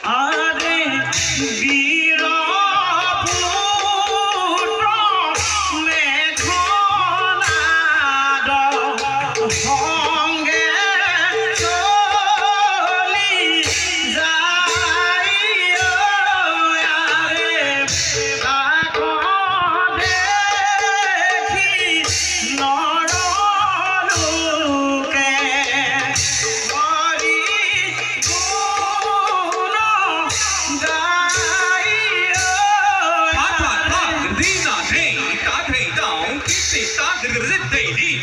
আরে বীর সঙ্গে চলি যাই আরে দেখি নরলোকে হরি গুণ গাই Dina, hey, ta thầy đạo, cái gì ta từ từ từ đi.